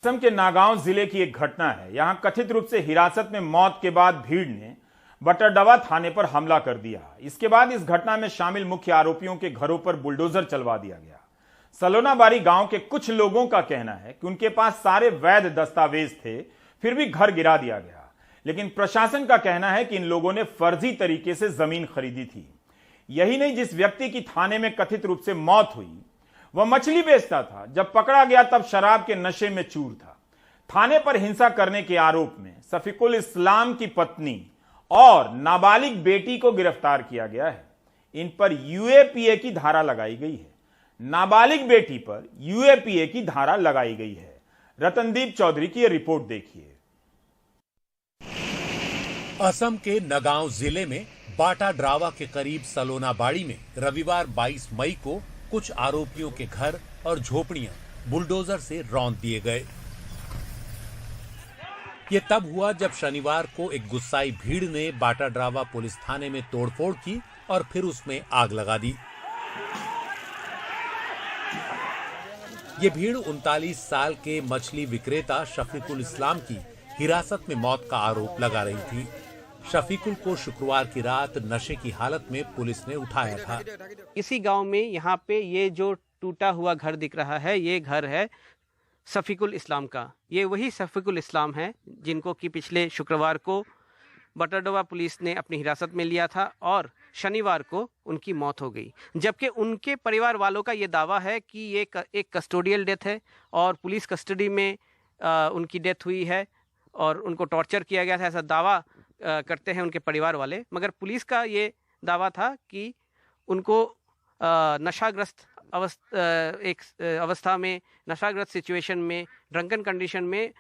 असम के नागांव जिले की एक घटना है। यहां कथित रूप से हिरासत में मौत के बाद भीड़ ने बटरडवा थाने पर हमला कर दिया। इसके बाद इस घटना में शामिल मुख्य आरोपियों के घरों पर बुलडोजर चलवा दिया गया। सलोनाबारी गांव के कुछ लोगों का कहना है कि उनके पास सारे वैध दस्तावेज थे, फिर भी घर गिरा दिया गया। लेकिन प्रशासन का कहना है कि इन लोगों ने फर्जी तरीके से जमीन खरीदी थी। यही नहीं, जिस व्यक्ति की थाने में कथित रूप से मौत हुई वह मछली बेचता था। जब पकड़ा गया तब शराब के नशे में चूर था। थाने पर हिंसा करने के आरोप में शफीकुल इस्लाम की पत्नी और नाबालिग बेटी को गिरफ्तार किया गया है। इन पर यूएपीए की धारा लगाई गई है। नाबालिग बेटी पर यूएपीए की धारा लगाई गई है। रतनदीप चौधरी की यह रिपोर्ट देखिए। असम के नगांव जिले में बाटाड्रावा के करीब सलोनाबाड़ी में रविवार 22 मई को कुछ आरोपियों के घर और झोपड़ियां बुलडोजर से रौंद दिए गए। ये तब हुआ जब शनिवार को एक गुस्साई भीड़ ने बाटाड्रावा पुलिस थाने में तोड़फोड़ की और फिर उसमें आग लगा दी। ये भीड़ 39 साल के मछली विक्रेता शफीकुल इस्लाम की हिरासत में मौत का आरोप लगा रही थी। शफीकुल को शुक्रवार की रात नशे की हालत में पुलिस ने उठाया था। इसी गांव में यहाँ पे ये जो टूटा हुआ घर दिख रहा है, ये घर है शफीकुल इस्लाम का। ये वही शफीकुल इस्लाम है जिनको कि पिछले शुक्रवार को बटरडवा पुलिस ने अपनी हिरासत में लिया था और शनिवार को उनकी मौत हो गई। जबकि उनके परिवार वालों का ये दावा है कि ये एक कस्टोडियल डेथ है और पुलिस कस्टडी में उनकी डेथ हुई है और उनको टॉर्चर किया गया था, ऐसा दावा करते हैं उनके परिवार वाले। मगर पुलिस का ये दावा था कि उनको नशाग्रस्त अवस्था में, नशाग्रस्त सिचुएशन में, ड्रंकन कंडीशन में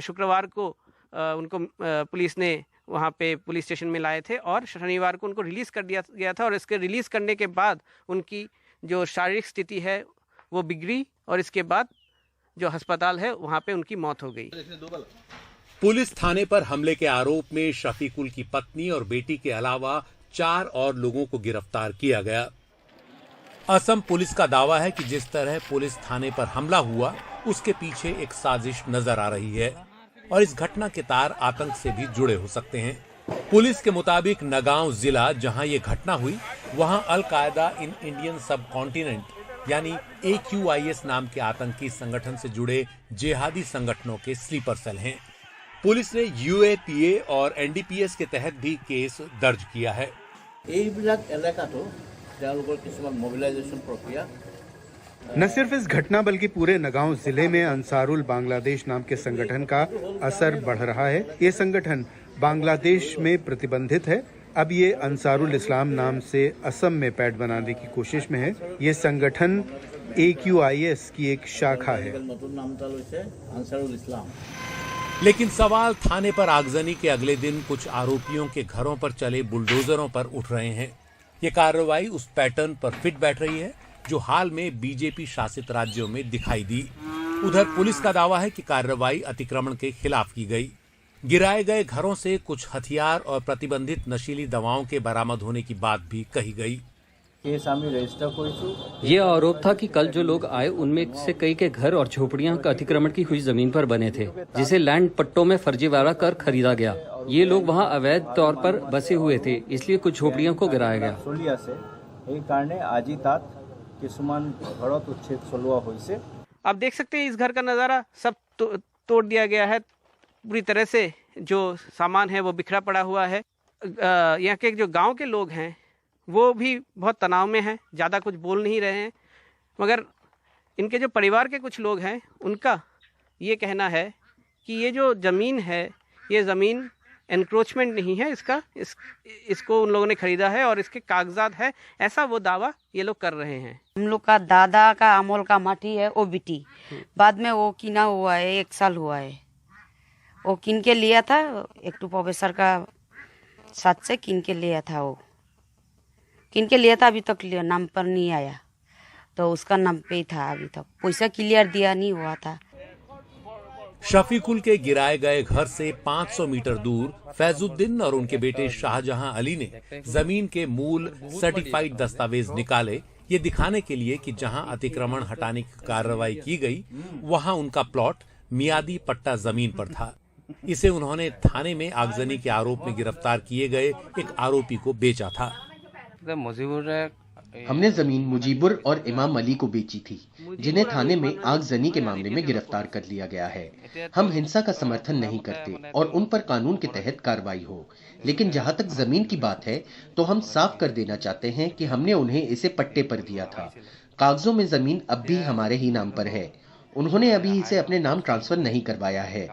शुक्रवार को उनको पुलिस ने वहाँ पे पुलिस स्टेशन में लाए थे और शनिवार को उनको रिलीज़ कर दिया गया था। और इसके रिलीज़ करने के बाद उनकी जो शारीरिक स्थिति है वो बिगड़ी और इसके बाद जो अस्पताल है वहाँ पे उनकी मौत हो गई। पुलिस थाने पर हमले के आरोप में शफीकुल की पत्नी और बेटी के अलावा 4 और लोगों को गिरफ्तार किया गया। असम पुलिस का दावा है कि जिस तरह पुलिस थाने पर हमला हुआ उसके पीछे एक साजिश नजर आ रही है और इस घटना के तार आतंक से भी जुड़े हो सकते हैं। पुलिस के मुताबिक नगांव जिला जहां ये घटना हुई वहां अल कायदा इन इंडियन सब कॉन्टिनेंट यानी AQIS नाम के आतंकी संगठन से जुड़े जिहादी संगठनों के स्लीपर सेल हैं। पुलिस ने UAPA और NDPS के तहत भी केस दर्ज किया है। न सिर्फ इस घटना बल्कि पूरे नगांव जिले में अंसारुल बांग्लादेश नाम के संगठन का असर बढ़ रहा है। ये संगठन बांग्लादेश में प्रतिबंधित है। अब ये अंसारुल इस्लाम नाम से असम में पैठ बनाने की कोशिश में है। ये संगठन AQIS की एक शाखा है। लेकिन सवाल थाने पर आगजनी के अगले दिन कुछ आरोपियों के घरों पर चले बुलडोजरों पर उठ रहे हैं। ये कार्रवाई उस पैटर्न पर फिट बैठ रही है जो हाल में बीजेपी शासित राज्यों में दिखाई दी। उधर पुलिस का दावा है कि कार्रवाई अतिक्रमण के खिलाफ की गई। गिराए गए घरों से कुछ हथियार और प्रतिबंधित नशीली दवाओं के बरामद होने की बात भी कही गई। ये आरोप था कि कल जो लोग आए उनमें से कई के घर और झोपड़ियां अतिक्रमण की हुई जमीन पर बने थे, जिसे लैंड पट्टों में फर्जीवाड़ा कर खरीदा गया। ये लोग वहां अवैध तौर पर बसे हुए थे, इसलिए कुछ झोपड़ियों को गिराया गया। आप देख सकते हैं इस घर का नज़ारा सब तोड़ दिया गया है। पूरी तरह से जो सामान है वो बिखरा पड़ा हुआ है। यहाँ के जो गांव के लोग हैं वो भी बहुत तनाव में हैं, ज़्यादा कुछ बोल नहीं रहे हैं। मगर इनके जो परिवार के कुछ लोग हैं उनका ये कहना है कि ये जो ज़मीन है ये ज़मीन एनक्रोचमेंट नहीं है, इसको उन लोगों ने खरीदा है और इसके कागजात है, ऐसा वो दावा ये लोग कर रहे हैं। हम लोग का दादा का अमोल का माटी है वो बिटी, बाद में वो किना हुआ है, 1 साल हुआ है। वो किन के लिया था, एक टू प्रोफेसर का साथ से किन के लिया था। वो किन के लिया था, अभी तक नाम पर नहीं आया, तो उसका नाम पे ही था। अभी तक पैसा क्लियर दिया नहीं हुआ था। शफीकुल के गिराए गए घर से 500 मीटर दूर फैजुद्दीन और उनके बेटे शाहजहां अली ने जमीन के मूल सर्टिफाइड दस्तावेज निकाले। ये दिखाने के लिए कि जहां अतिक्रमण हटाने की कार्रवाई की गई वहां उनका प्लॉट मियादी पट्टा जमीन पर था। इसे उन्होंने थाने में आगजनी के आरोप में गिरफ्तार किए गए एक आरोपी को बेचा था। हमने जमीन मुजीबुर और इमाम अली को बेची थी, जिन्हें थाने में आगजनी के मामले में गिरफ्तार कर लिया गया है। हम हिंसा का समर्थन नहीं करते और उन पर कानून के तहत कार्रवाई हो, लेकिन जहां तक जमीन की बात है तो हम साफ कर देना चाहते हैं कि हमने उन्हें इसे पट्टे पर दिया था। कागजों में जमीन अब भी हमारे ही नाम पर है। उन्होंने अभी इसे अपने नाम ट्रांसफर नहीं करवाया है।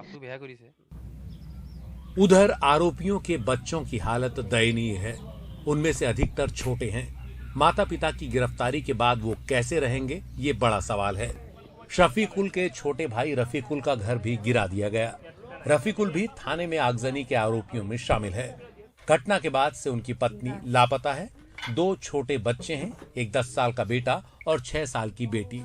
उधर आरोपियों के बच्चों की हालत दयनीय है। उनमें से अधिकतर छोटे हैं। माता पिता की गिरफ्तारी के बाद वो कैसे रहेंगे, ये बड़ा सवाल है। शफीकुल के छोटे भाई रफीकुल का घर भी गिरा दिया गया। रफीकुल भी थाने में आगजनी के आरोपियों में शामिल है। घटना के बाद से उनकी पत्नी लापता है। 2 छोटे बच्चे हैं, एक 10 साल का बेटा और 6 साल की बेटी।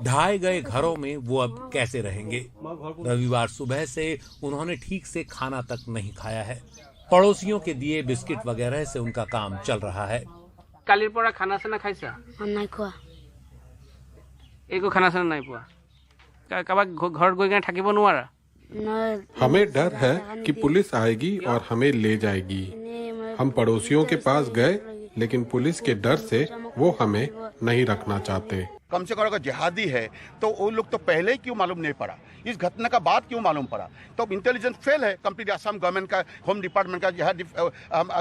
ढाए गए घरों में वो अब कैसे रहेंगे? रविवार सुबह से उन्होंने ठीक से खाना तक नहीं खाया है। पड़ोसियों के दिए बिस्किट वगैरह से उनका काम चल रहा है। কালিৰ পৰা খানা চানা খাইছা? নাই খোৱা। একো খানা চানা নাই পোৱা? কাবাক ঘৰত গৈ কিনে থাকিব নোৱাৰা? हमें डर है कि पुलिस आएगी और हमें ले जाएगी। हम पड़ोसियों के पास गए, लेकिन पुलिस के डर से वो हमें नहीं रखना चाहते। कम से कम अगर जिहादी है तो वो लोग तो पहले ही क्यों मालूम नहीं पड़ा, इस घटना का बाद क्यों मालूम पड़ा? तो इंटेलिजेंस फेल है, कंप्लीट असम गवर्नमेंट का, होम डिपार्टमेंट का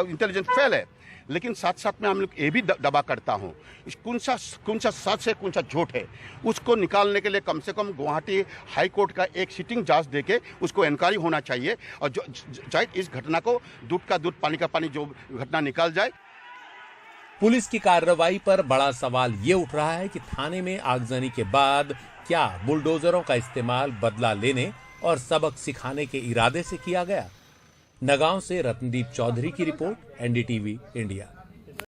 इंटेलिजेंस फेल है। लेकिन साथ साथ में हम लोग ये भी दबा करता हूँ, कौन सा सच है कौन सा झूठ है, उसको निकालने के लिए कम से कम गुवाहाटी हाई कोर्ट का एक सिटिंग जज देके उसको इंक्वायरी होना चाहिए और जो इस घटना को दूध का दूध पानी का पानी जो घटना निकाल जाए। पुलिस की कार्रवाई पर बड़ा सवाल ये उठ रहा है कि थाने में आगजनी के बाद क्या बुलडोजरों का इस्तेमाल बदला लेने और सबक सिखाने के इरादे से किया गया? नगांव से रत्नदीप चौधरी की रिपोर्ट, एनडीटीवी इंडिया।